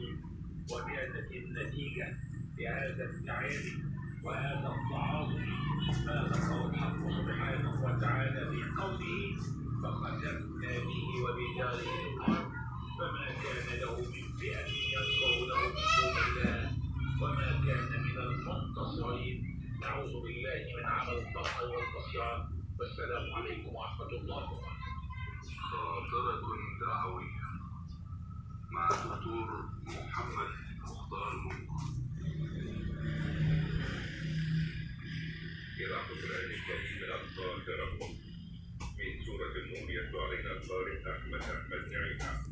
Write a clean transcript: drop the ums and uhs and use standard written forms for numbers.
العظيم. وكانت النتيجة لهذا التعالي وهذا التعاطي ما ذكره الحق سبحانه وتعالى في قوله فخسفنا به وبداره الأرض فما كان له من فئة ينصرونه من دون الله وما كان من المنتصرين. نعوذ بالله من عمل البصر والبصيرة. والسلام عليكم ورحمة الله وبركاته. خاطرة دعوية مع الدكتور محمد مختار منكم. قراءة القرآن الكريم من أبصار ربكم من سورة النور يتلو علينا القارئ أحمد نعيم.